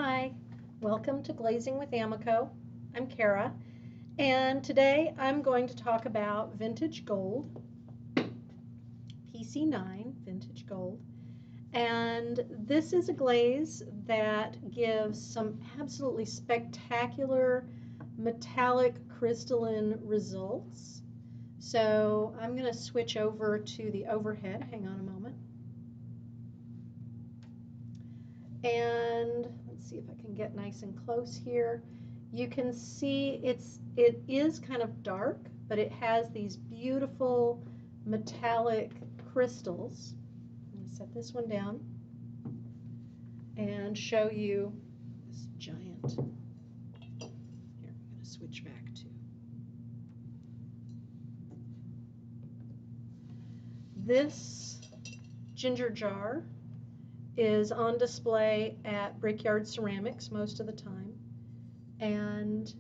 Hi, welcome to Glazing with Amaco. I'm Kara, and today I'm going to talk about vintage gold, PC9 vintage gold. And this is a glaze that gives some absolutely spectacular metallic crystalline results. So I'm going to switch over to the overhead. Hang on a moment. And let's see if I can get nice and close here. You can see it is kind of dark, but it has these beautiful metallic crystals. I'm going to set this one down and show you this giant. Here, I'm going to switch back to this ginger jar is on display at Brickyard Ceramics most of the time, and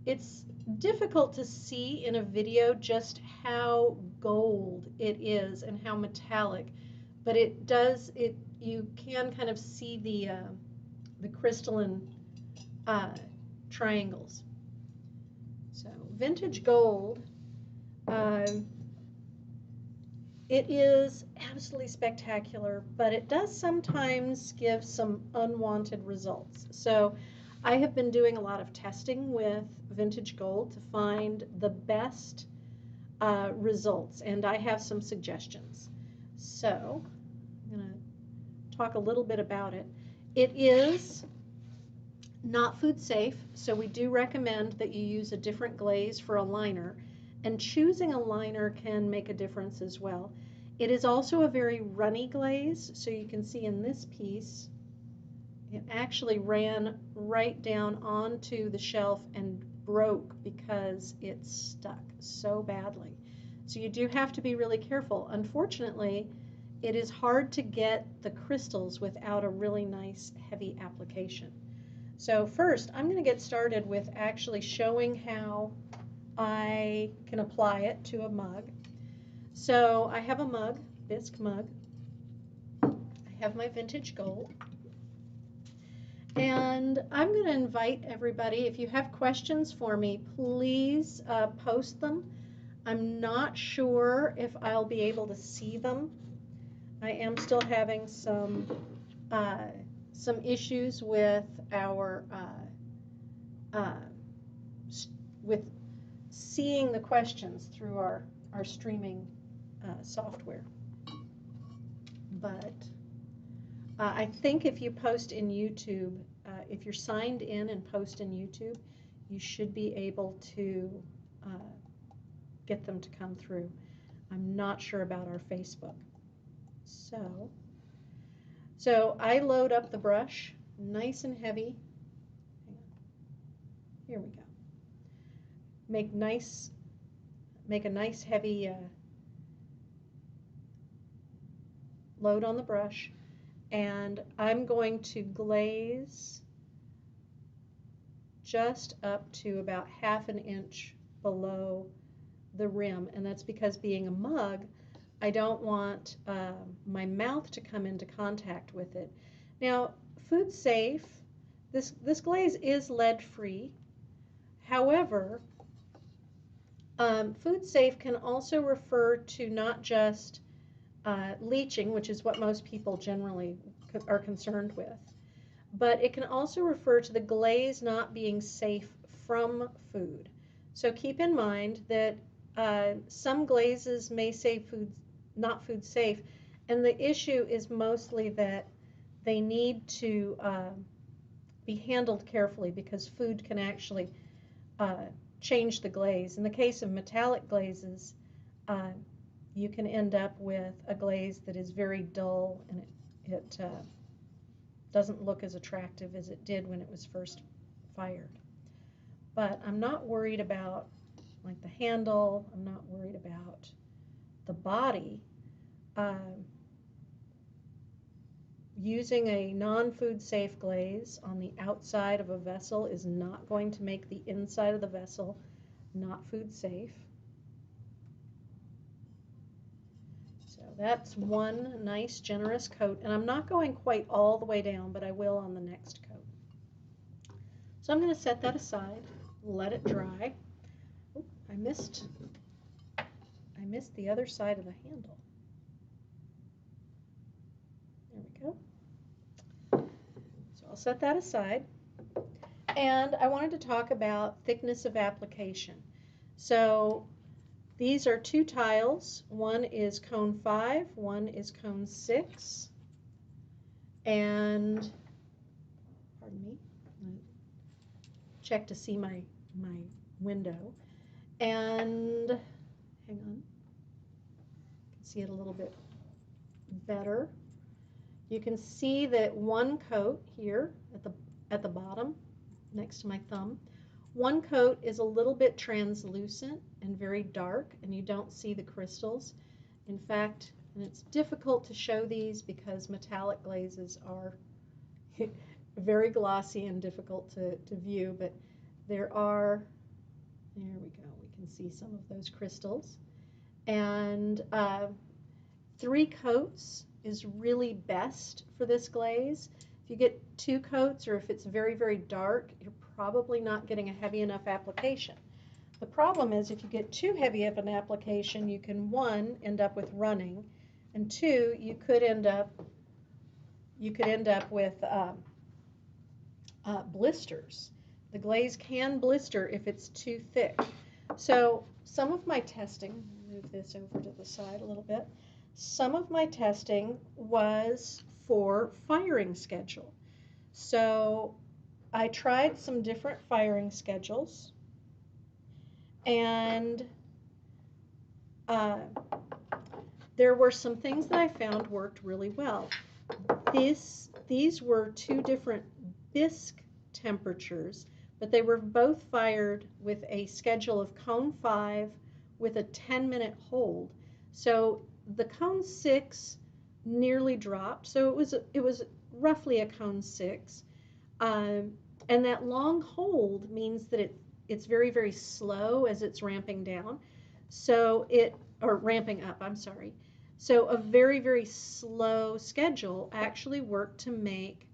it's difficult to see in a video just how gold it is and how metallic, but you can kind of see the crystalline triangles. So vintage gold, it is absolutely spectacular, but it does sometimes give some unwanted results. So I have been doing a lot of testing with vintage gold to find the best results, and I have some suggestions. So I'm going to talk a little bit about it. It is not food safe, so we do recommend that you use a different glaze for a liner, and choosing a liner can make a difference as well. It is also a very runny glaze, so you can see in this piece it actually ran right down onto the shelf and broke because it stuck so badly. So you do have to be really careful. Unfortunately, it is hard to get the crystals without a really nice heavy application. So first, I'm going to get started with actually showing how I can apply it to a mug. So I have a mug, Bisque mug. I have my vintage gold. And I'm going to invite everybody, if you have questions for me, please post them. I'm not sure if I'll be able to see them. I am still having some issues with our with seeing the questions through our streaming software. But I think if you post in YouTube, if you're signed in and post in YouTube, you should be able to get them to come through. I'm not sure about our Facebook. So I load up the brush, nice and heavy. Hang on. Here we go. Make a nice heavy load on the brush, and I'm going to glaze just up to about ½ an inch below the rim, and that's because being a mug, I don't want my mouth to come into contact with it. Now, food safe, this glaze is lead free. However, food safe can also refer to not just leaching, which is what most people generally are concerned with, but it can also refer to the glaze not being safe from food. So keep in mind that some glazes may say not food safe, and the issue is mostly that they need to be handled carefully because food can actually change the glaze. In the case of metallic glazes, you can end up with a glaze that is very dull, and it doesn't look as attractive as it did when it was first fired. But I'm not worried about like the handle. I'm not worried about the body. Using a non-food safe glaze on the outside of a vessel is not going to make the inside of the vessel not food safe. So that's one nice generous coat, and I'm not going quite all the way down, but I will on the next coat. So I'm going to set that aside, let it dry. Oh, I missed the other side of the handle. There we go. So I'll set that aside. And I wanted to talk about thickness of application. So these are two tiles. One is cone 5, one is cone 6. And, pardon me, check to see my window. And, hang on, you can see it a little bit better. You can see that one coat here at the bottom, next to my thumb, one coat is a little bit translucent and very dark, and you don't see the crystals. In fact, and it's difficult to show these because metallic glazes are very glossy and difficult to view, but there we go, we can see some of those crystals. And 3 coats is really best for this glaze. If you get 2 coats, or if it's very, very dark, you're probably not getting a heavy enough application. The problem is if you get too heavy of an application, you can, 1, end up with running, and 2, you could end up with blisters. The glaze can blister if it's too thick. So some of my testing, move this over to the side a little bit, some of my testing was for firing schedule. So I tried some different firing schedules, and there were some things that I found worked really well. These were 2 different Bisque temperatures, but they were both fired with a schedule of cone 5 with a 10-minute hold. So the cone 6 nearly dropped, so it was roughly a cone 6, and that long hold means that it's very, very slow as it's ramping down, or ramping up, I'm sorry. So a very, very slow schedule actually worked to make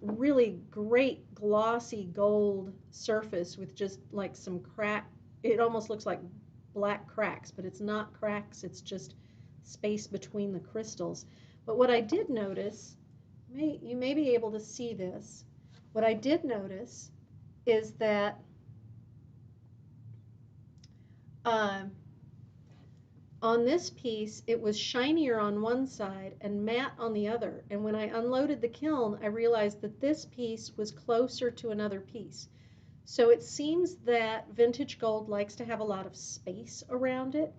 really great glossy gold surface with just like some crack. It almost looks like black cracks, but it's not cracks, it's just space between the crystals. But what I did notice, you may be able to see this, what I did notice is that on this piece, it was shinier on one side and matte on the other. And when I unloaded the kiln, I realized that this piece was closer to another piece. So it seems that vintage gold likes to have a lot of space around it.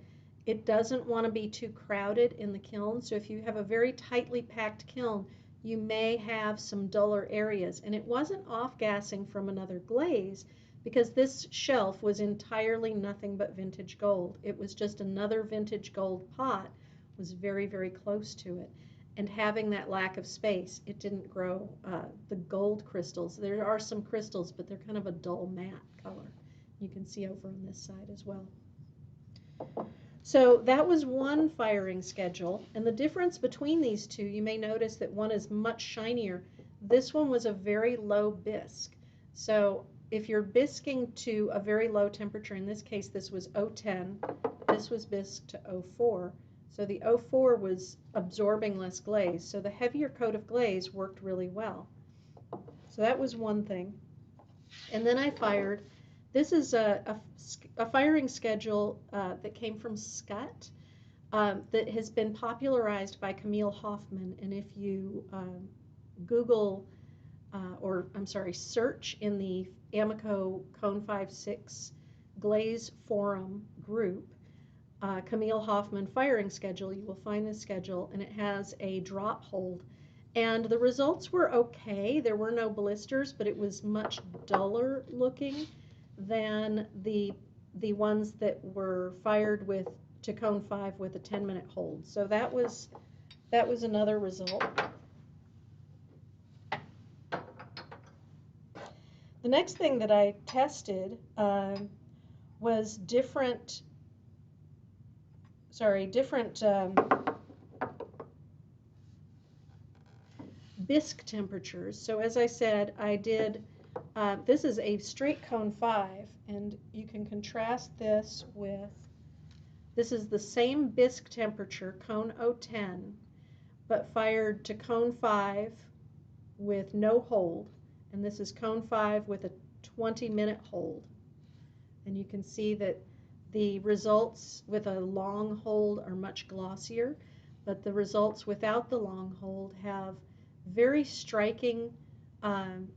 It doesn't want to be too crowded in the kiln. So if you have a very tightly packed kiln, you may have some duller areas. And it wasn't off-gassing from another glaze, because this shelf was entirely nothing but vintage gold. It was just another vintage gold pot, was very, very close to it. And having that lack of space, it didn't grow the gold crystals. There are some crystals, but they're kind of a dull matte color. You can see over on this side as well. So that was one firing schedule. And the difference between these two, you may notice that one is much shinier. This one was a very low bisque. So if you're bisquing to a very low temperature, in this case this was 010, this was bisque to 04, so the 04 was absorbing less glaze, so the heavier coat of glaze worked really well. So that was one thing. And then I fired, this is a firing schedule that came from Scott that has been popularized by Camille Hoffman, and if you Google search in the Amaco Cone 5-6 Glaze Forum group, Camille Hoffman firing schedule, you will find this schedule, and it has a drop hold. And the results were okay. There were no blisters, but it was much duller looking than the ones that were fired to cone 5 with a 10-minute hold. So that was another result. The next thing that I tested was different bisque temperatures. So as I said, I did This is a straight cone 5, and you can contrast this with, this is the same bisque temperature, cone 010, but fired to cone 5 with no hold, and this is cone 5 with a 20-minute hold. And you can see that the results with a long hold are much glossier, but the results without the long hold have very striking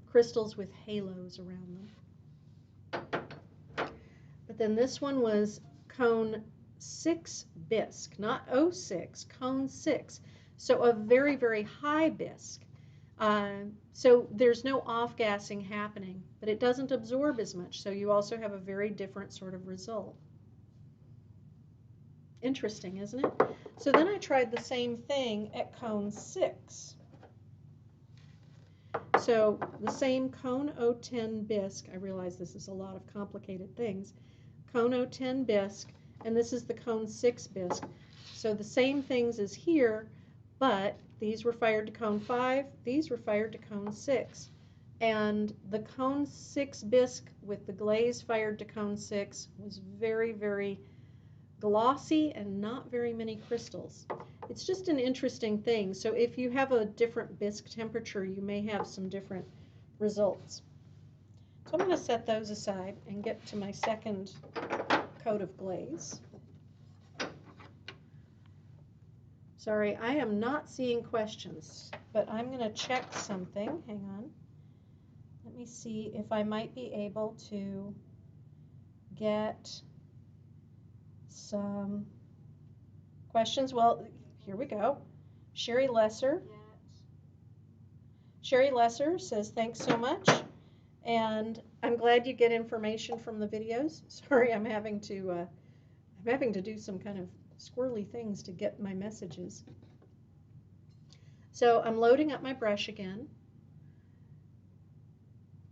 crystals with halos around them. But then this one was cone 6 bisque, not 06, cone 6. So a very, very high bisque. So there's no off-gassing happening, but it doesn't absorb as much, so you also have a very different sort of result. Interesting, isn't it? So then I tried the same thing at cone 6. So the same cone 010 bisque, I realize this is a lot of complicated things, cone 010 bisque, and this is the cone 6 bisque. So the same things as here, but these were fired to cone 5, these were fired to cone 6. And the cone 6 bisque with the glaze fired to cone 6 was very, very glossy and not very many crystals. It's just an interesting thing. So if you have a different bisque temperature, you may have some different results. So I'm going to set those aside and get to my second coat of glaze. Sorry, I am not seeing questions, but I'm going to check something. Hang on. Let me see if I might be able to get some questions. Well, here we go. Sherry Lesser. Sherry Lesser says, thanks so much. And I'm glad you get information from the videos. Sorry, I'm having to do some kind of squirrely things to get my messages. So I'm loading up my brush again.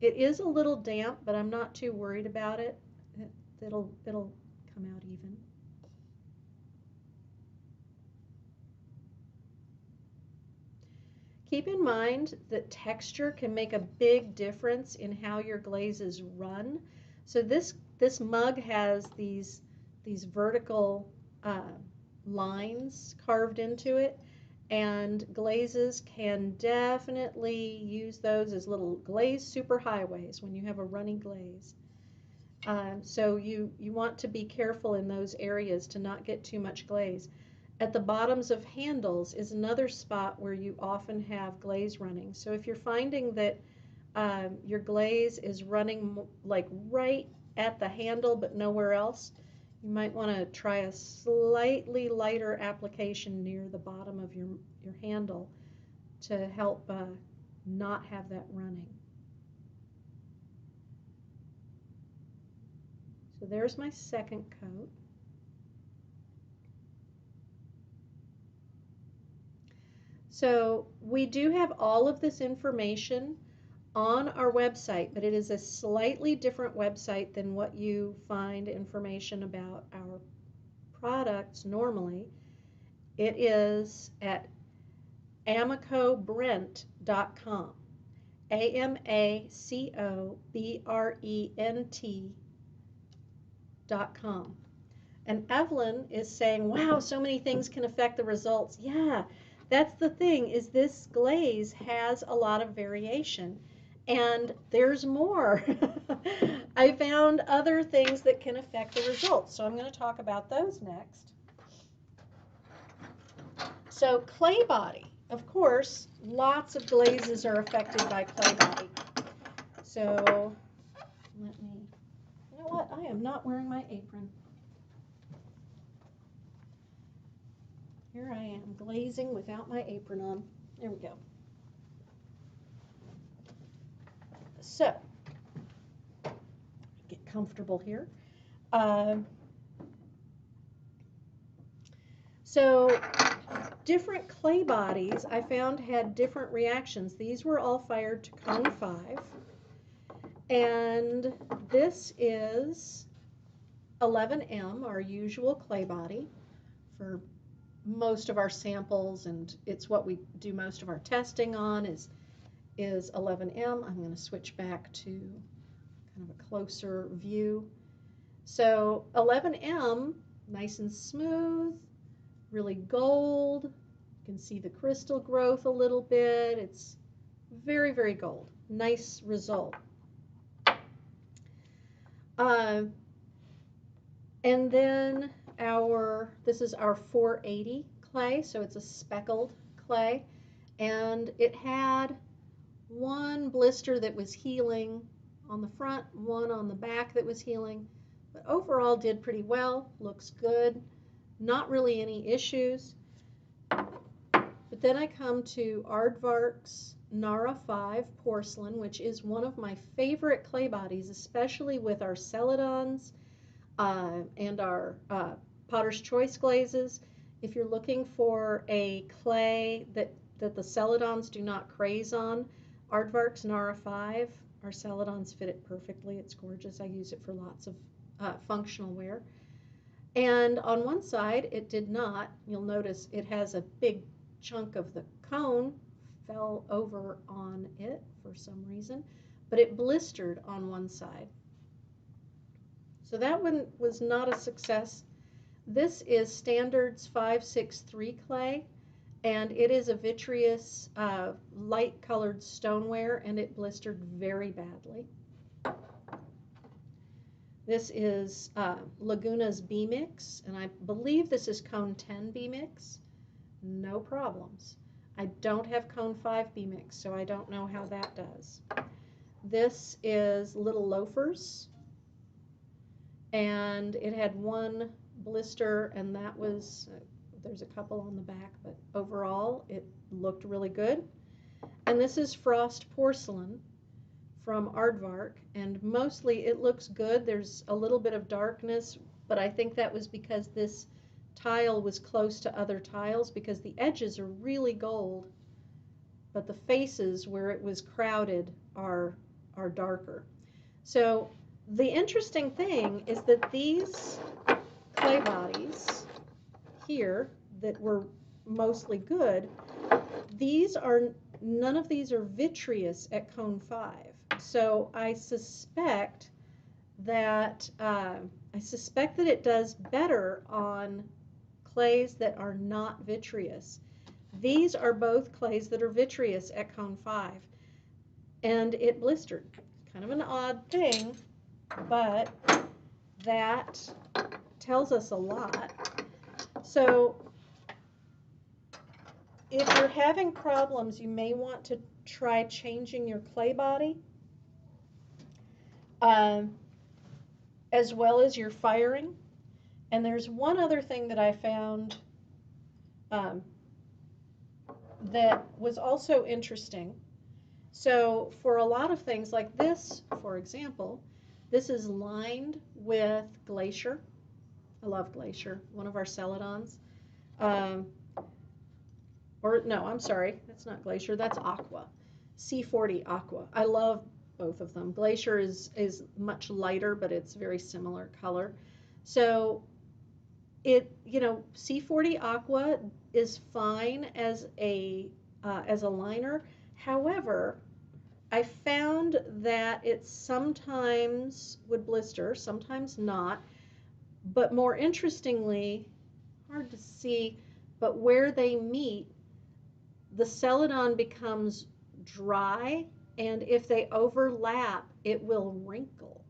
It is a little damp, but I'm not too worried about it. It'll come out even. Keep in mind that texture can make a big difference in how your glazes run. So this mug has these vertical lines carved into it, and glazes can definitely use those as little glaze superhighways when you have a runny glaze. So you want to be careful in those areas to not get too much glaze. At the bottoms of handles is another spot where you often have glaze running. So if you're finding that your glaze is running like right at the handle but nowhere else, you might want to try a slightly lighter application near the bottom of your handle to help not have that running. So there's my second coat. So we do have all of this information on our website, but it is a slightly different website than what you find information about our products normally. It is at amacobrent.com. AMACOBRENT.com. And Evelyn is saying, wow, so many things can affect the results. Yeah, that's the thing, is this glaze has a lot of variation. And there's more. I found other things that can affect the results. So I'm going to talk about those next. So clay body. Of course, lots of glazes are affected by clay body. So let me, you know what? I am not wearing my apron. Here I am glazing without my apron on. There we go. So, get comfortable here. So different clay bodies I found had different reactions. These were all fired to cone 5. And this is 11M, our usual clay body for most of our samples, and it's what we do most of our testing on, is is 11M. I'm going to switch back to kind of a closer view. So 11M, nice and smooth, really gold. You can see the crystal growth a little bit. It's very, very gold. Nice result. And then this is our 480 clay, so it's a speckled clay, and it had one blister that was healing on the front, one on the back that was healing, but overall did pretty well, looks good, not really any issues. But then I come to Aardvark's Nara 5 porcelain, which is one of my favorite clay bodies, especially with our celadons and our Potter's Choice glazes. If you're looking for a clay that the celadons do not craze on, Aardvark's Nara 5, our celadons fit it perfectly. It's gorgeous. I use it for lots of functional wear. And on one side, it did not. You'll notice it has a big chunk of the cone fell over on it for some reason, but it blistered on one side. So that one was not a success. This is Standards 563 clay, and it is a vitreous, light-colored stoneware, and it blistered very badly. This is Laguna's B-Mix, and I believe this is Cone 10 B-Mix. No problems. I don't have Cone 5 B-Mix, so I don't know how that does. This is Little Loafers, and it had one blister, and that was, there's a couple on the back, but overall it looked really good. And this is Frost Porcelain from Aardvark, and mostly it looks good. There's a little bit of darkness, but I think that was because this tile was close to other tiles, because the edges are really gold, but the faces where it was crowded are darker. So the interesting thing is that these clay bodies here that were mostly good, none of these are vitreous at Cone 5. So I suspect that it does better on clays that are not vitreous. These are both clays that are vitreous at Cone 5, and it blistered. Kind of an odd thing, but that tells us a lot. So if you're having problems, you may want to try changing your clay body, as well as your firing. And there's one other thing that I found that was also interesting. So for a lot of things like this, for example, this is lined with Glacier. I love Glacier, one of our celadons. Or no, I'm sorry, that's not Glacier, that's Aqua. C40 Aqua. I love both of them. Glacier is much lighter, but it's very similar color. So C40 Aqua is fine as a liner. However, I found that it sometimes would blister, sometimes not. But more interestingly, hard to see, but where they meet, the celadon becomes dry, and if they overlap, it will wrinkle.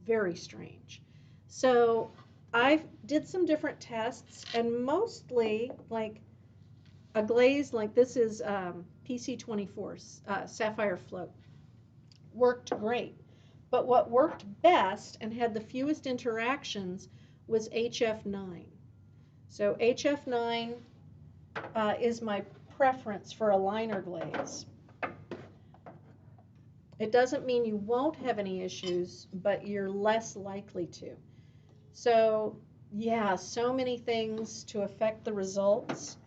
Very strange. So I did some different tests, and mostly like a glaze like this is PC24 Sapphire Float worked great. But what worked best and had the fewest interactions was HF9. So HF9 is my preference for a liner glaze. It doesn't mean you won't have any issues, but you're less likely to. So yeah, so many things to affect the results.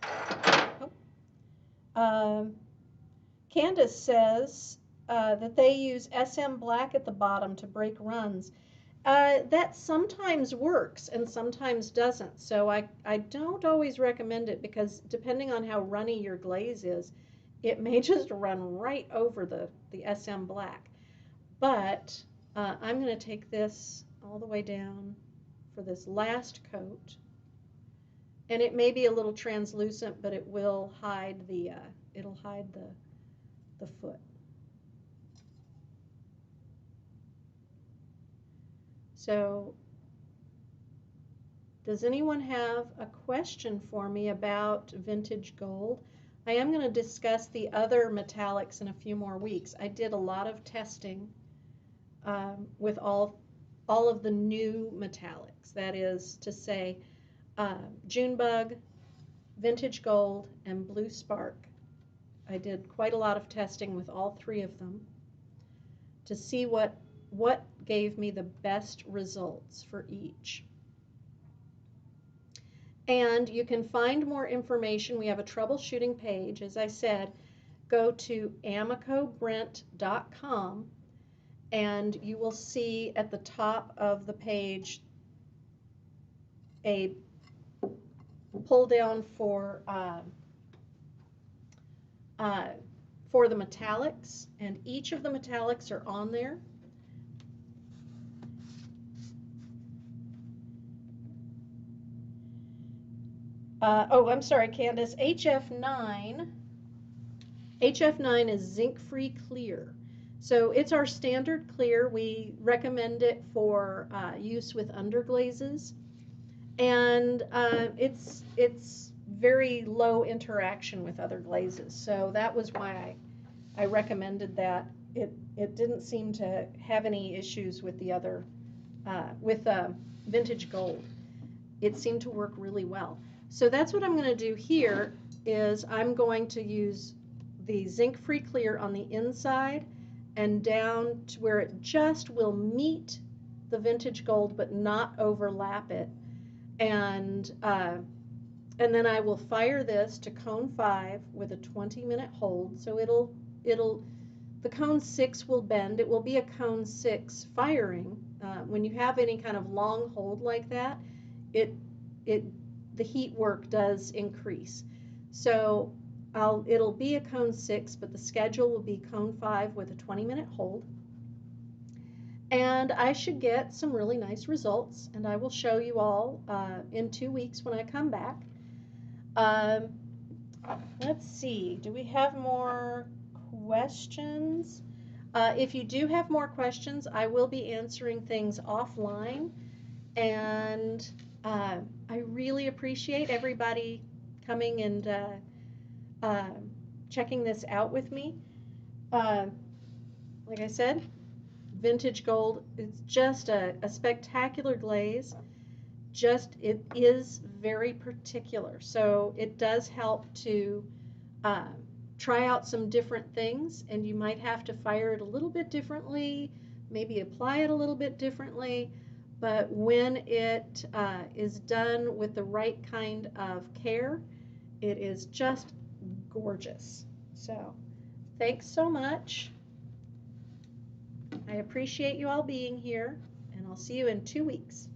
Candace says that they use SM black at the bottom to break runs. That sometimes works and sometimes doesn't. So I don't always recommend it, because depending on how runny your glaze is, it may just run right over the SM black. But I'm going to take this all the way down for this last coat. And it may be a little translucent, but it will hide it'll hide the foot. So, does anyone have a question for me about vintage gold? I am going to discuss the other metallics in a few more weeks. I did a lot of testing with all of the new metallics. That is to say, Junebug, vintage gold, and blue spark. I did quite a lot of testing with all three of them to see what gave me the best results for each. And you can find more information. We have a troubleshooting page. As I said, go to amacobrent.com and you will see at the top of the page a pull down for the metallics, and each of the metallics are on there. Oh, I'm sorry, Candace. HF9 is zinc-free clear. So it's our standard clear. We recommend it for use with underglazes. And it's very low interaction with other glazes. So that was why I recommended that. It didn't seem to have any issues with the other, with vintage gold. It seemed to work really well. So that's what I'm going to do here is I'm going to use the zinc-free clear on the inside and down to where it just will meet the vintage gold but not overlap it. And then I will fire this to cone 5 with a 20-minute hold. So the cone 6 will bend. It will be a cone 6 firing. When you have any kind of long hold like that, the heat work does increase. So it'll be a cone 6, but the schedule will be cone 5 with a 20-minute hold. And I should get some really nice results, and I will show you all in 2 weeks when I come back. Let's see, do we have more questions? If you do have more questions, I will be answering things offline, and I really appreciate everybody coming and checking this out with me. Like I said, vintage gold, it's just a spectacular glaze. It is very particular, so it does help to try out some different things, and you might have to fire it a little bit differently, maybe apply it a little bit differently, but when it is done with the right kind of care, it is just gorgeous. So thanks so much. I appreciate you all being here, and I'll see you in 2 weeks.